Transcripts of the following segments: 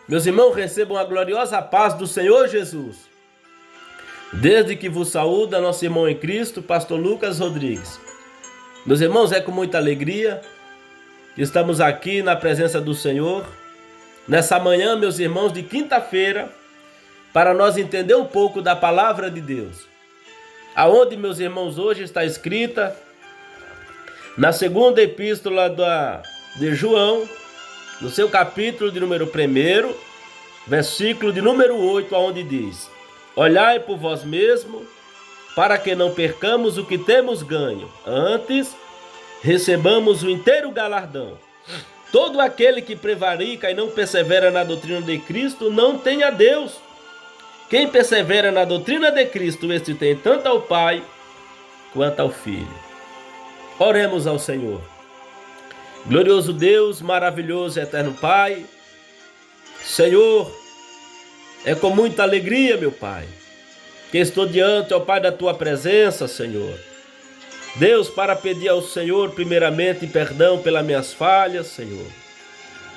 Meus irmãos, recebam a gloriosa paz do Senhor Jesus. Desde que vos saúda nosso irmão em Cristo, pastor Lucas Rodrigues. Meus irmãos, é com muita alegria que estamos aqui na presença do Senhor, nessa manhã, meus irmãos, de quinta-feira, para nós entender um pouco da palavra de Deus. Aonde, meus irmãos, hoje está escrita na segunda epístola de João, no seu capítulo de número 1, versículo de número 8, onde diz: olhai por vós mesmo, para que não percamos o que temos ganho, antes recebamos o inteiro galardão. Todo aquele que prevarica e não persevera na doutrina de Cristo não tem a Deus. Quem persevera na doutrina de Cristo, este tem tanto ao Pai quanto ao Filho. Oremos ao Senhor. Glorioso Deus, maravilhoso e eterno Pai, Senhor, é com muita alegria, meu Pai, que estou diante, ó Pai, da Tua presença, Senhor. Deus, para pedir ao Senhor, primeiramente, perdão pelas minhas falhas, Senhor.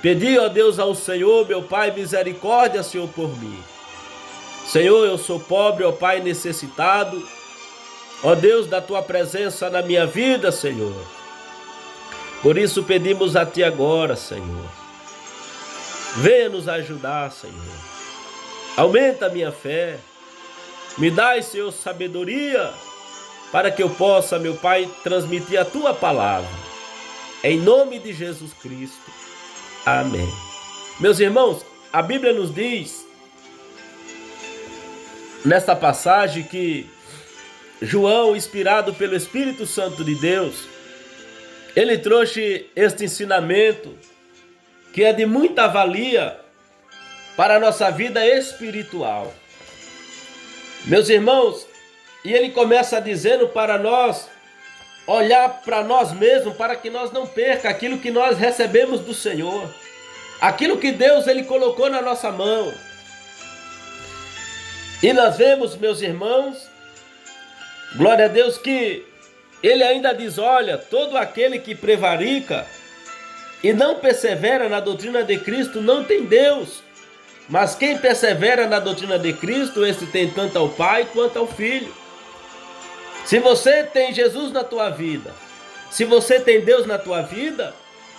Pedir, ó Deus, ao Senhor, meu Pai, misericórdia, Senhor, por mim. Senhor, eu sou pobre, ó Pai, necessitado, ó Deus, da Tua presença na minha vida, Senhor. Por isso pedimos a Ti agora, Senhor. Venha nos ajudar, Senhor. Aumenta a minha fé. Me dai, Senhor, sabedoria, para que eu possa, meu Pai, transmitir a Tua palavra. Em nome de Jesus Cristo. Amém. Meus irmãos, a Bíblia nos diz, nesta passagem, que João, inspirado pelo Espírito Santo de Deus, ele trouxe este ensinamento que é de muita valia para a nossa vida espiritual. Meus irmãos, e ele começa dizendo para nós olhar para nós mesmos, para que nós não perca aquilo que nós recebemos do Senhor, aquilo que Deus ele colocou na nossa mão. E nós vemos, meus irmãos, glória a Deus, que ele ainda diz: olha, todo aquele que prevarica e não persevera na doutrina de Cristo não tem Deus. Mas quem persevera na doutrina de Cristo, esse tem tanto ao Pai quanto ao Filho. Se você tem Jesus na tua vida, se você tem Deus na tua vida,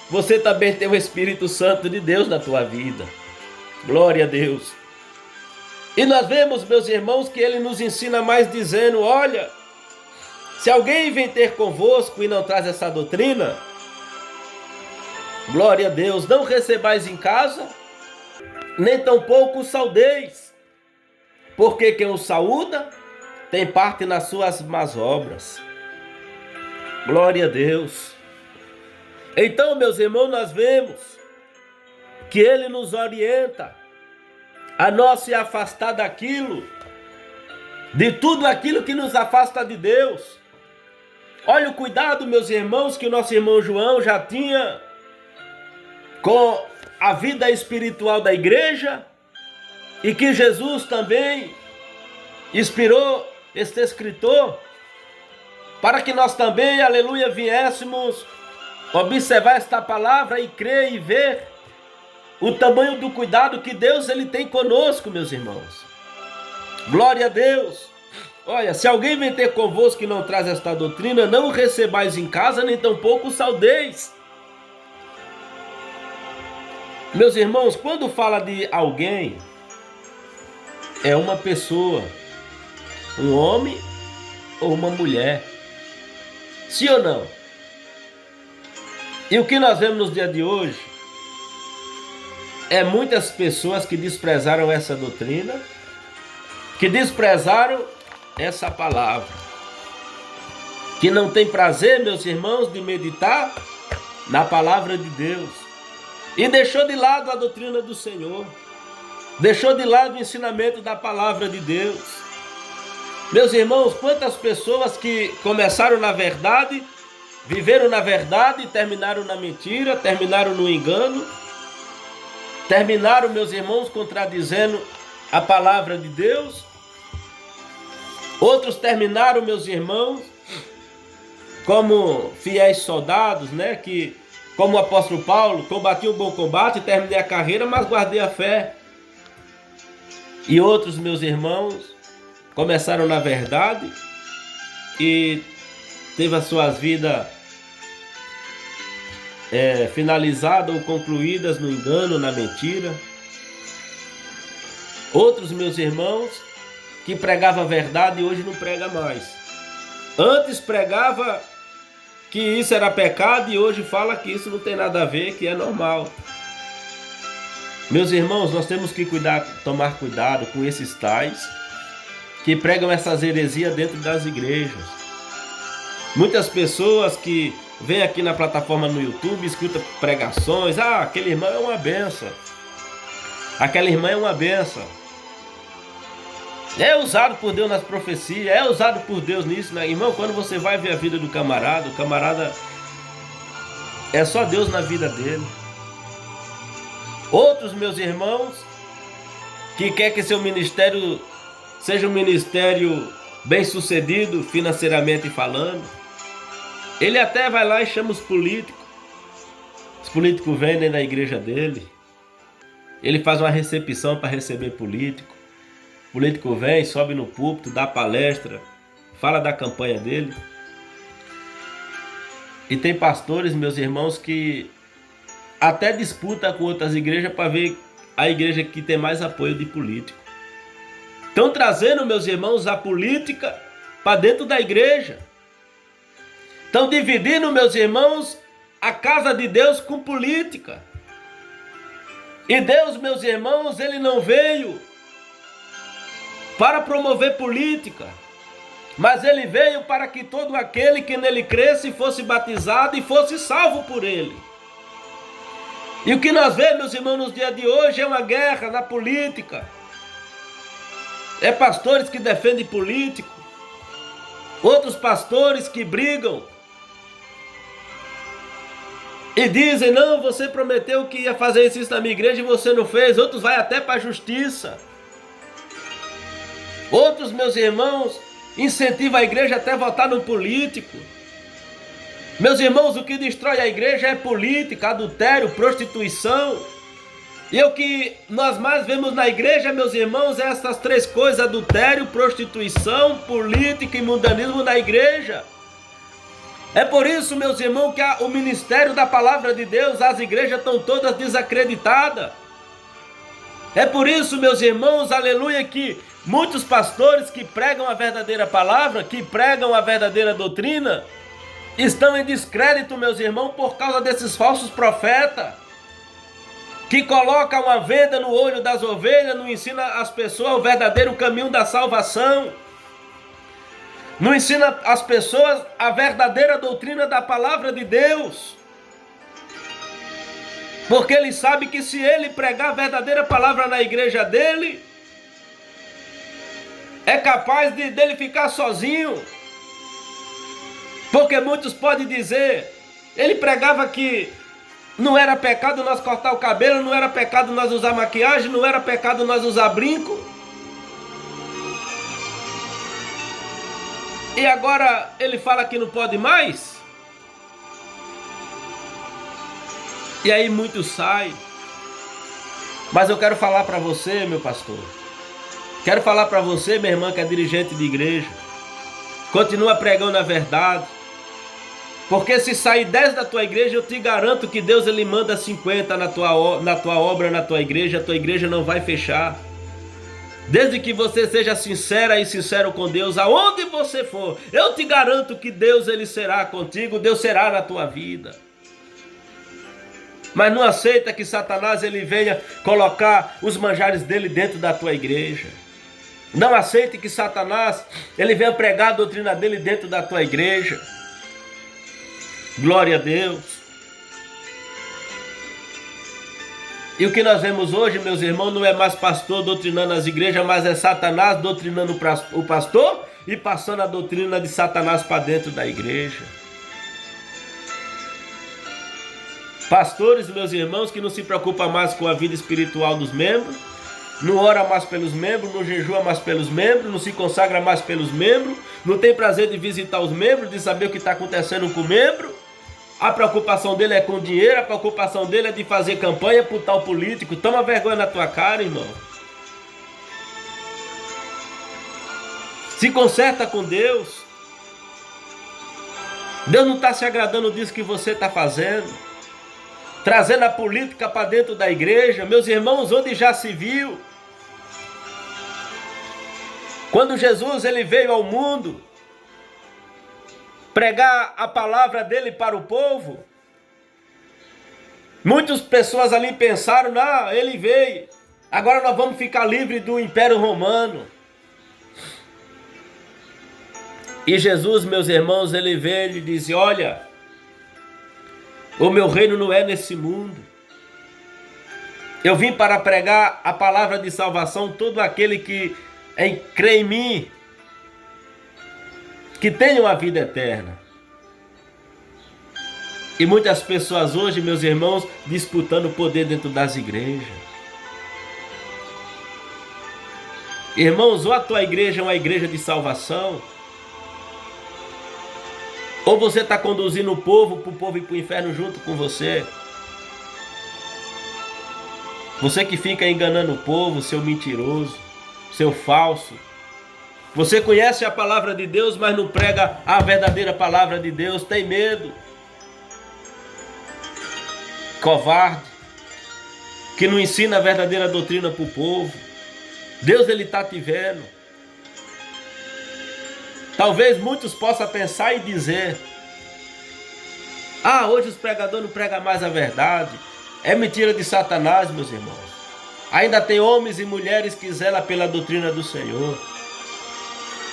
você também tem o Espírito Santo de Deus na tua vida. Glória a Deus. E nós vemos, meus irmãos, que ele nos ensina mais dizendo: olha, se alguém vem ter convosco e não traz essa doutrina, glória a Deus, não recebais em casa, nem tampouco o saudeis, porque quem o saúda tem parte nas suas más obras. Glória a Deus. Então, meus irmãos, nós vemos que ele nos orienta a nós se afastar daquilo, de tudo aquilo que nos afasta de Deus. Olha o cuidado, meus irmãos, que o nosso irmão João já tinha com a vida espiritual da igreja e que Jesus também inspirou este escritor para que nós também, aleluia, viéssemos observar esta palavra e crer e ver o tamanho do cuidado que Deus ele tem conosco, meus irmãos. Glória a Deus. Olha, se alguém vem ter convosco que não traz esta doutrina, não o recebais em casa, nem tampouco o saudeis. Meus irmãos, quando fala de alguém, é uma pessoa, um homem ou uma mulher. Sim ou não? E o que nós vemos nos dias de hoje é muitas pessoas que desprezaram essa doutrina, que desprezaram essa palavra, que não tem prazer, meus irmãos, de meditar na palavra de Deus, e deixou de lado a doutrina do Senhor, deixou de lado o ensinamento da palavra de Deus. Meus irmãos, quantas pessoas que começaram na verdade, viveram na verdade e terminaram na mentira, terminaram no engano, terminaram, meus irmãos, contradizendo a palavra de Deus. Outros terminaram, meus irmãos, como fiéis soldados, que, como o apóstolo Paulo, combati o bom combate, terminei a carreira, mas guardei a fé. E outros meus irmãos começaram na verdade e teve as suas vidas finalizadas ou concluídas no engano, na mentira. Outros meus irmãos que pregavam a verdade e hoje não pregam mais. Antes pregava que isso era pecado e hoje fala que isso não tem nada a ver, que é normal. Meus irmãos, nós temos que tomar cuidado com esses tais que pregam essas heresias dentro das igrejas. Muitas pessoas que vêm aqui na plataforma no YouTube, escutam pregações, aquele irmão é uma benção, aquela irmã é uma benção, é usado por Deus nas profecias, é usado por Deus nisso, né? Irmão, quando você vai ver a vida do camarada, o camarada é só Deus na vida dele. Outros meus irmãos que quer que seu ministério seja um ministério bem sucedido financeiramente falando, ele até vai lá e chama os políticos vêm dentro da igreja dele, ele faz uma recepção para receber político vem, sobe no púlpito, dá palestra, fala da campanha dele. E tem pastores, meus irmãos, que até disputam com outras igrejas para ver a igreja que tem mais apoio de político. Estão trazendo, meus irmãos, a política para dentro da igreja. Estão dividindo, meus irmãos, a casa de Deus com política. E Deus, meus irmãos, ele não veio para promover política, mas ele veio para que todo aquele que nele cresce fosse batizado e fosse salvo por ele. E o que nós vemos, meus irmãos, nos dias de hoje é uma guerra na política. É pastores que defendem político, outros pastores que brigam e dizem, não, você prometeu que ia fazer isso na minha igreja e você não fez. Outros vai até para a justiça. Outros, meus irmãos, incentivam a igreja até votar no político. Meus irmãos, o que destrói a igreja é política, adultério, prostituição. E o que nós mais vemos na igreja, meus irmãos, é essas três coisas: adultério, prostituição, política e mundanismo na igreja. É por isso, meus irmãos, que o ministério da palavra de Deus, as igrejas estão todas desacreditadas. É por isso, meus irmãos, aleluia, que muitos pastores que pregam a verdadeira palavra, que pregam a verdadeira doutrina, estão em descrédito, meus irmãos, por causa desses falsos profetas, que colocam uma venda no olho das ovelhas, não ensina as pessoas o verdadeiro caminho da salvação, não ensina as pessoas a verdadeira doutrina da palavra de Deus, porque ele sabe que se ele pregar a verdadeira palavra na igreja dele, é capaz dele ficar sozinho. Porque muitos podem dizer, ele pregava que não era pecado nós cortar o cabelo, não era pecado nós usar maquiagem, não era pecado nós usar brinco. E agora ele fala que não pode mais? E aí muitos saem. Mas eu quero falar para você, meu pastor. Quero falar para você, minha irmã, que é dirigente de igreja. Continua pregando a verdade. Porque se sair 10 da tua igreja, eu te garanto que Deus ele manda 50 na tua obra, na tua igreja. A tua igreja não vai fechar. Desde que você seja sincera e sincero com Deus, aonde você for, eu te garanto que Deus ele será contigo, Deus será na tua vida. Mas não aceita que Satanás ele venha colocar os manjares dele dentro da tua igreja. Não aceite que Satanás ele venha pregar a doutrina dele dentro da tua igreja. Glória a Deus. E o que nós vemos hoje, meus irmãos, não é mais pastor doutrinando as igrejas, mas é Satanás doutrinando o pastor e passando a doutrina de Satanás para dentro da igreja. Pastores, meus irmãos, que não se preocupam mais com a vida espiritual dos membros, não ora mais pelos membros, não jejua mais pelos membros, não se consagra mais pelos membros, não tem prazer de visitar os membros, de saber o que está acontecendo com o membro. A preocupação dele é com dinheiro, a preocupação dele é de fazer campanha para o tal político. Toma vergonha na tua cara, irmão. Se conserta com Deus. Deus não está se agradando disso que você está fazendo. Trazendo a política para dentro da igreja. Meus irmãos, onde já se viu? Quando Jesus ele veio ao mundo pregar a palavra dele para o povo, muitas pessoas ali pensaram, não, ele veio, agora nós vamos ficar livres do Império Romano. E Jesus, meus irmãos, ele veio e disse, olha, o meu reino não é nesse mundo. Eu vim para pregar a palavra de salvação, todo aquele que crê em mim, que tenham a vida eterna. E muitas pessoas hoje, meus irmãos, disputando o poder dentro das igrejas. Irmãos, ou a tua igreja é uma igreja de salvação, ou você está conduzindo o povo para o povo ir para o inferno junto com você. Você que fica enganando o povo, seu mentiroso, seu falso. Você conhece a palavra de Deus, mas não prega a verdadeira palavra de Deus, tem medo. Covarde, que não ensina a verdadeira doutrina para o povo. Deus ele está te vendo. Talvez muitos possam pensar e dizer, hoje os pregadores não pregam mais a verdade. É mentira de Satanás, meus irmãos. Ainda tem homens e mulheres que zelam pela doutrina do Senhor.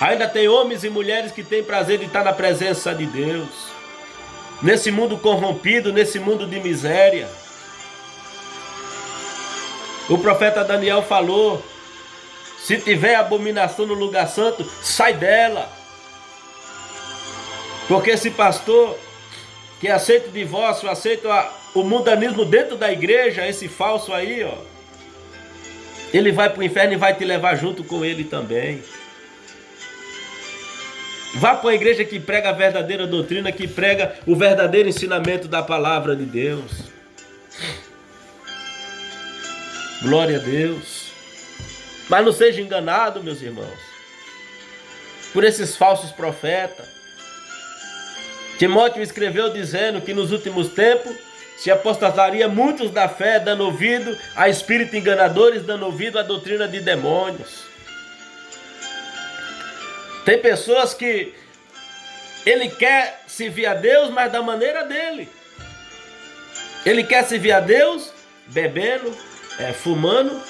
Ainda tem homens e mulheres que têm prazer de estar na presença de Deus. Nesse mundo corrompido, nesse mundo de miséria. O profeta Daniel falou, se tiver abominação no lugar santo, sai dela. Porque esse pastor que aceita o divórcio, aceita o mundanismo dentro da igreja, esse falso aí, ele vai para o inferno e vai te levar junto com ele também. Vá para a igreja que prega a verdadeira doutrina, que prega o verdadeiro ensinamento da palavra de Deus. Glória a Deus. Mas não seja enganado, meus irmãos, por esses falsos profetas. Timóteo escreveu dizendo que nos últimos tempos se apostataria muitos da fé, dando ouvido a espíritos enganadores, dando ouvido à doutrina de demônios. Tem pessoas que ele quer servir a Deus, mas da maneira dele. Ele quer servir a Deus bebendo, fumando,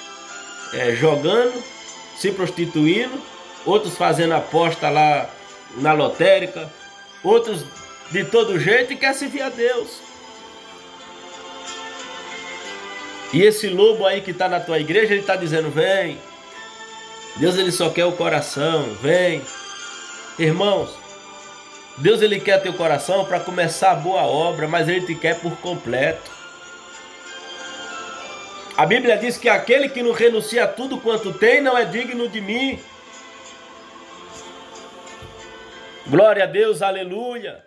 jogando, se prostituindo, outros fazendo aposta lá na lotérica, outros de todo jeito e quer servir a Deus. E esse lobo aí que está na tua igreja, ele está dizendo, vem. Deus ele só quer o coração, vem. Irmãos, Deus ele quer teu coração para começar a boa obra, mas ele te quer por completo. A Bíblia diz que aquele que não renuncia a tudo quanto tem não é digno de mim. Glória a Deus, aleluia.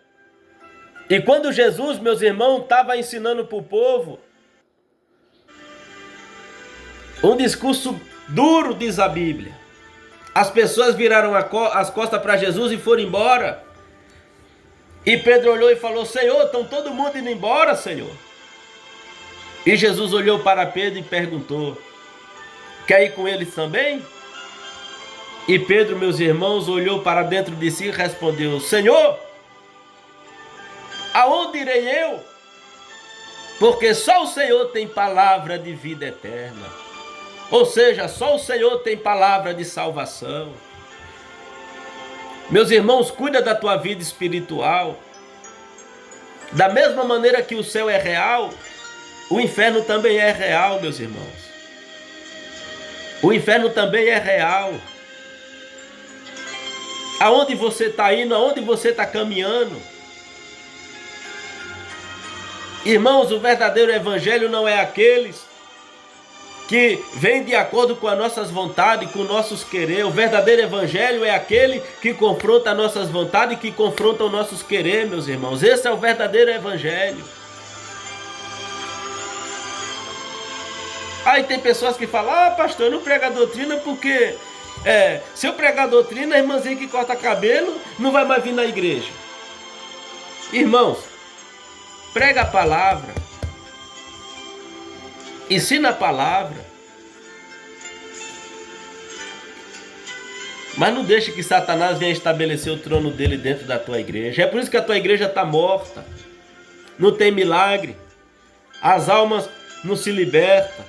E quando Jesus, meus irmãos, estava ensinando para o povo, um discurso duro, diz a Bíblia. As pessoas viraram as costas para Jesus e foram embora. E Pedro olhou e falou, Senhor, estão todo mundo indo embora, Senhor. E Jesus olhou para Pedro e perguntou, quer ir com eles também? E Pedro, meus irmãos, olhou para dentro de si e respondeu, Senhor, aonde irei eu? Porque só o Senhor tem palavra de vida eterna. Ou seja, só o Senhor tem palavra de salvação. Meus irmãos, cuida da tua vida espiritual. Da mesma maneira que o céu é real, o inferno também é real, meus irmãos. O inferno também é real. Aonde você está indo, aonde você está caminhando. Irmãos, o verdadeiro evangelho não é aqueles que vem de acordo com as nossas vontades, com nossos querer. O verdadeiro evangelho é aquele que confronta as nossas vontades e que confronta os nossos querer, meus irmãos. Esse é o verdadeiro evangelho. Aí tem pessoas que falam, pastor, eu não prego a doutrina porque Se eu pregar doutrina, a irmãzinha que corta cabelo não vai mais vir na igreja. Irmãos, prega a palavra, ensina a palavra, mas não deixe que Satanás venha estabelecer o trono dele dentro da tua igreja. É por isso que a tua igreja está morta, não tem milagre, as almas não se libertam,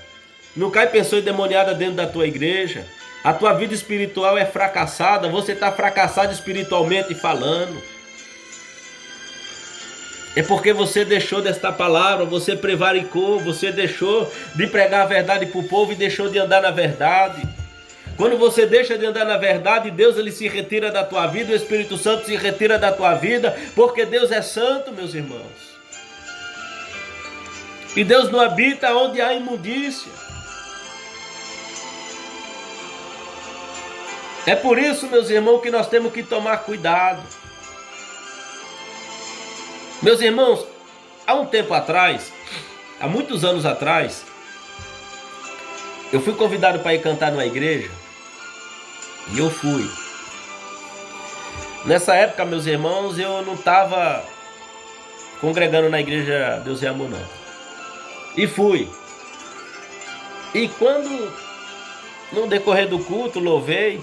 não cai pessoa endemoniada dentro da tua igreja, a tua vida espiritual é fracassada, você está fracassado espiritualmente falando. É porque você deixou desta palavra, você prevaricou, você deixou de pregar a verdade para o povo e deixou de andar na verdade. Quando você deixa de andar na verdade, Deus ele se retira da tua vida, o Espírito Santo se retira da tua vida, porque Deus é santo, meus irmãos. E Deus não habita onde há imundícia. É por isso, meus irmãos, que nós temos que tomar cuidado. Meus irmãos, há um tempo atrás, há muitos anos atrás, eu fui convidado para ir cantar numa igreja, e eu fui. Nessa época, meus irmãos, eu não estava congregando na igreja Deus é Amor, não. E fui. E quando, no decorrer do culto, louvei,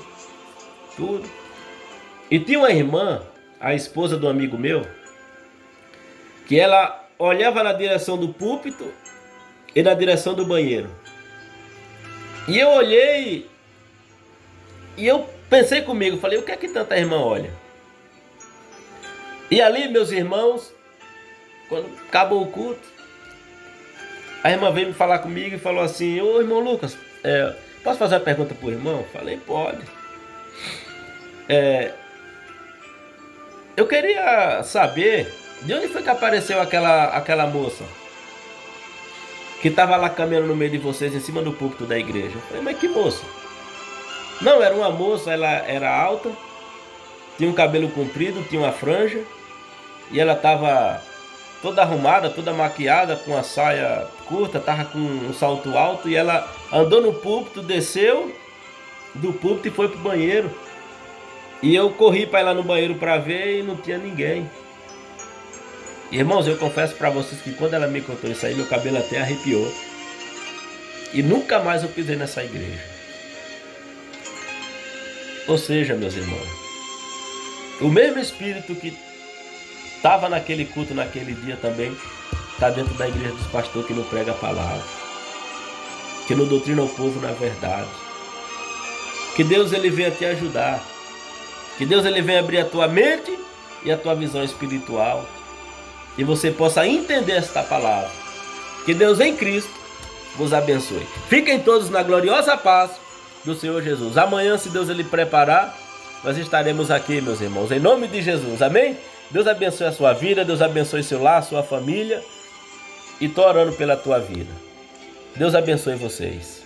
tudo. E tinha uma irmã, a esposa do amigo meu, que ela olhava na direção do púlpito e na direção do banheiro. E eu olhei e eu pensei comigo, falei, o que é que tanta irmã olha? E ali, meus irmãos, quando acabou o culto, a irmã veio me falar comigo e falou assim, ô irmão Lucas, posso fazer uma pergunta pro irmão? Falei, pode. Eu queria saber de onde foi que apareceu aquela moça que estava lá caminhando no meio de vocês, em cima do púlpito da igreja. Eu falei, mas que moça? Não, era uma moça, ela era alta, tinha um cabelo comprido, tinha uma franja, e ela estava toda arrumada, toda maquiada, com a saia curta, estava com um salto alto, e ela andou no púlpito, desceu do púlpito e foi pro banheiro. E eu corri para ir lá no banheiro para ver e não tinha ninguém. Irmãos, eu confesso para vocês que quando ela me contou isso aí, meu cabelo até arrepiou. E nunca mais eu pisei nessa igreja. Ou seja, meus irmãos, o mesmo Espírito que estava naquele culto, naquele dia também, está dentro da igreja dos pastores que não prega a palavra, que não doutrina o povo na verdade. Que Deus ele venha te ajudar. Que Deus ele venha abrir a tua mente e a tua visão espiritual. E você possa entender esta palavra. Que Deus em Cristo vos abençoe. Fiquem todos na gloriosa paz do Senhor Jesus. Amanhã, se Deus ele preparar, nós estaremos aqui, meus irmãos, em nome de Jesus. Amém? Deus abençoe a sua vida, Deus abençoe seu lar, sua família. E estou orando pela tua vida. Deus abençoe vocês.